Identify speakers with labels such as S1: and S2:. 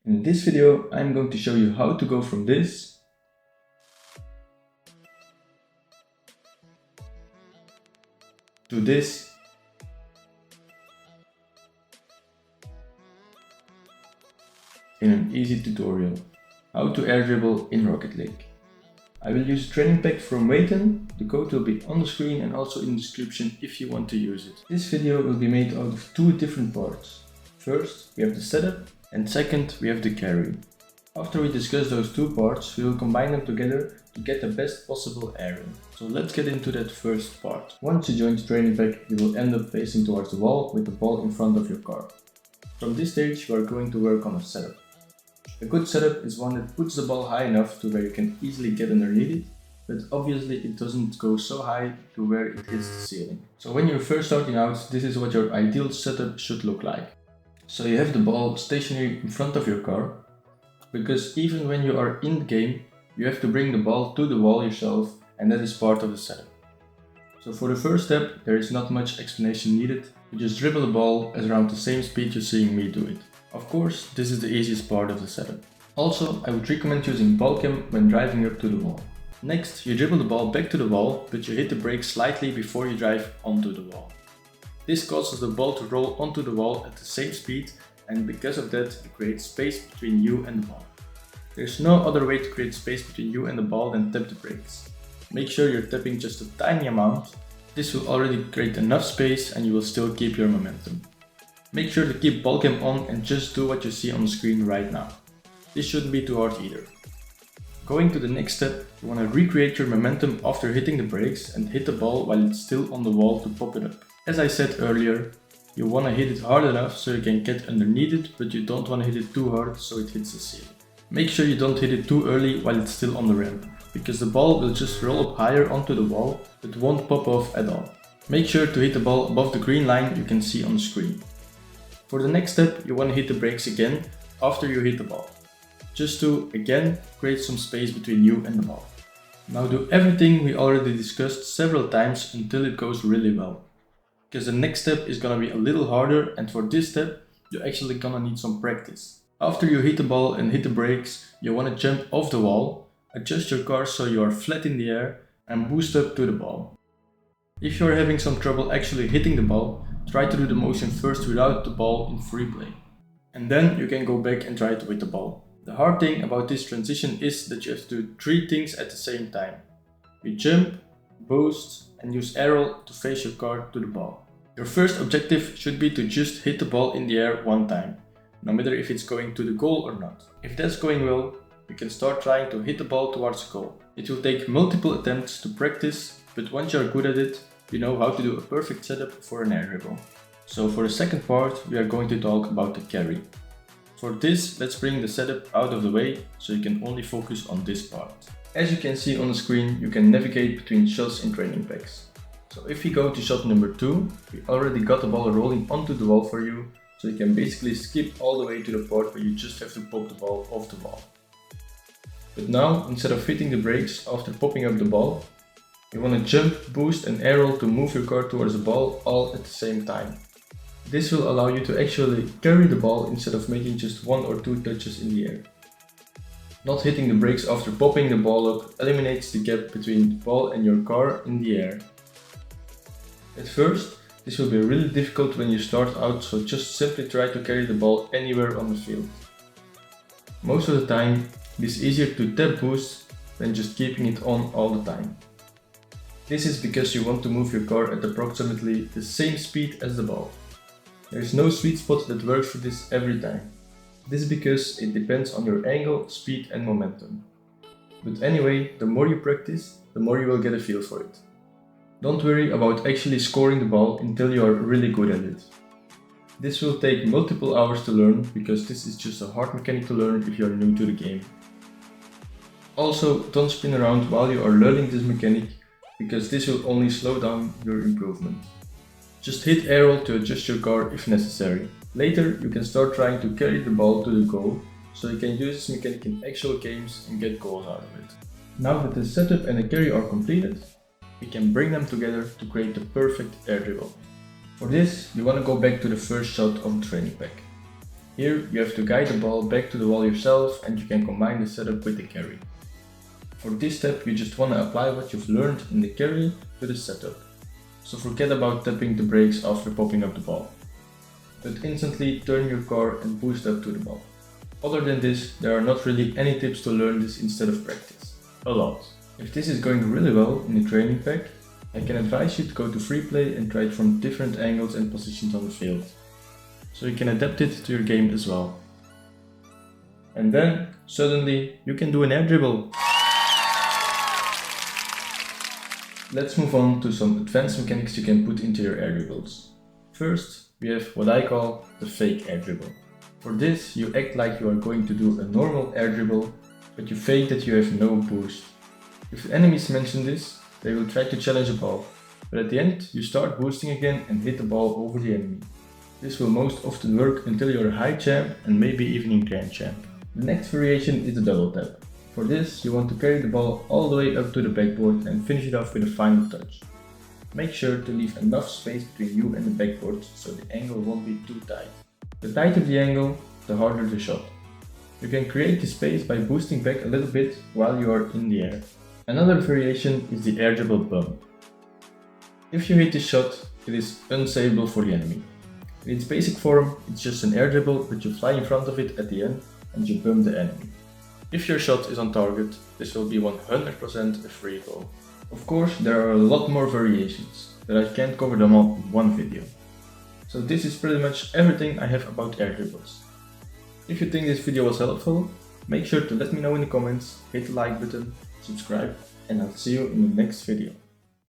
S1: In this video, I'm going to show you how to go from this to this in an easy tutorial. How to air dribble in Rocket League. I will use a training pack from Boortand. The code will be on the screen and also in the description if you want to use it. This video will be made out of two different parts. First, we have the setup, and second, we have the carry. After we discuss those two parts, we will combine them together to get the best possible airing. So let's get into that first part. Once you join the training pack, you will end up facing towards the wall with the ball in front of your car. From this stage, you are going to work on a setup. A good setup is one that puts the ball high enough to where you can easily get underneath it, but obviously it doesn't go so high to where it hits the ceiling. So when you're first starting out, this is what your ideal setup should look like. So you have the ball stationary in front of your car, because even when you are in the game, you have to bring the ball to the wall yourself, and that is part of the setup. So for the first step, there is not much explanation needed. You just dribble the ball at around the same speed you're seeing me do it. Of course, this is the easiest part of the setup. Also, I would recommend using ball cam when driving up to the wall. Next, you dribble the ball back to the wall, but you hit the brakes slightly before you drive onto the wall. This causes the ball to roll onto the wall at the same speed, and because of that, it creates space between you and the ball. There's no other way to create space between you and the ball than tap the brakes. Make sure you're tapping just a tiny amount. This will already create enough space and you will still keep your momentum. Make sure to keep ball cam on and just do what you see on the screen right now. This shouldn't be too hard either. Going to the next step, you want to recreate your momentum after hitting the brakes and hit the ball while it's still on the wall to pop it up. As I said earlier, you want to hit it hard enough so you can get underneath it, but you don't want to hit it too hard so it hits the ceiling. Make sure you don't hit it too early while it's still on the ramp, because the ball will just roll up higher onto the wall but won't pop off at all. Make sure to hit the ball above the green line you can see on the screen. For the next step, you want to hit the brakes again after you hit the ball, just to, again, create some space between you and the ball. Now do everything we already discussed several times until it goes really well. Because the next step is gonna be a little harder, and for this step, you're actually gonna need some practice. After you hit the ball and hit the brakes, you want to jump off the wall, adjust your car so you are flat in the air, and boost up to the ball. If you are having some trouble actually hitting the ball, try to do the motion first without the ball in free play. And then you can go back and try it with the ball. The hard thing about this transition is that you have to do three things at the same time. You jump, boost, and use arrow to face your car to the ball. Your first objective should be to just hit the ball in the air one time, no matter if it's going to the goal or not. If that's going well, you can start trying to hit the ball towards the goal. It will take multiple attempts to practice, but once you're good at it, you know how to do a perfect setup for an air dribble. So for the second part, we are going to talk about the carry. For this, let's bring the setup out of the way so you can only focus on this part. As you can see on the screen, you can navigate between shots in training packs. So if we go to shot number 2, we already got the ball rolling onto the wall for you, so you can basically skip all the way to the part where you just have to pop the ball off the wall. But now, instead of hitting the brakes after popping up the ball, you want to jump, boost and arrow to move your car towards the ball all at the same time. This will allow you to actually carry the ball instead of making just 1 or 2 touches in the air. Not hitting the brakes after popping the ball up eliminates the gap between the ball and your car in the air. At first, this will be really difficult when you start out, so just simply try to carry the ball anywhere on the field. Most of the time, it is easier to tap boost than just keeping it on all the time. This is because you want to move your car at approximately the same speed as the ball. There is no sweet spot that works for this every time. This is because it depends on your angle, speed and momentum. But anyway, the more you practice, the more you will get a feel for it. Don't worry about actually scoring the ball until you are really good at it. This will take multiple hours to learn, because this is just a hard mechanic to learn if you are new to the game. Also, don't spin around while you are learning this mechanic, because this will only slow down your improvement. Just hit arrow to adjust your car if necessary. Later, you can start trying to carry the ball to the goal, so you can use this mechanic in actual games and get goals out of it. Now that the setup and the carry are completed, we can bring them together to create the perfect air dribble. For this, you want to go back to the first shot of the training pack. Here you have to guide the ball back to the wall yourself, and you can combine the setup with the carry. For this step you just want to apply what you've learned in the carry to the setup. So forget about tapping the brakes after popping up the ball, but instantly turn your car and boost up to the ball. Other than this, there are not really any tips to learn this instead of practice. A lot. If this is going really well in the training pack, I can advise you to go to free play and try it from different angles and positions on the field, so you can adapt it to your game as well. And then, suddenly, you can do an air dribble! Let's move on to some advanced mechanics you can put into your air dribbles. First, we have what I call the fake air dribble. For this, you act like you are going to do a normal air dribble, but you fake that you have no boost. If enemies mention this, they will try to challenge a ball, but at the end you start boosting again and hit the ball over the enemy. This will most often work until you're a high champ and maybe even in grand champ. The next variation is the double tap. For this, you want to carry the ball all the way up to the backboard and finish it off with a final touch. Make sure to leave enough space between you and the backboard so the angle won't be too tight. The tighter the angle, the harder the shot. You can create the space by boosting back a little bit while you are in the air. Another variation is the air dribble bump. If you hit this shot, it is unsavable for the enemy. In its basic form, it's just an air dribble, but you fly in front of it at the end and you bump the enemy. If your shot is on target, this will be 100% a free goal. Of course, there are a lot more variations, but I can't cover them all in one video. So this is pretty much everything I have about air dribbles. If you think this video was helpful, make sure to let me know in the comments, hit the like button, subscribe, and I'll see you in the next video.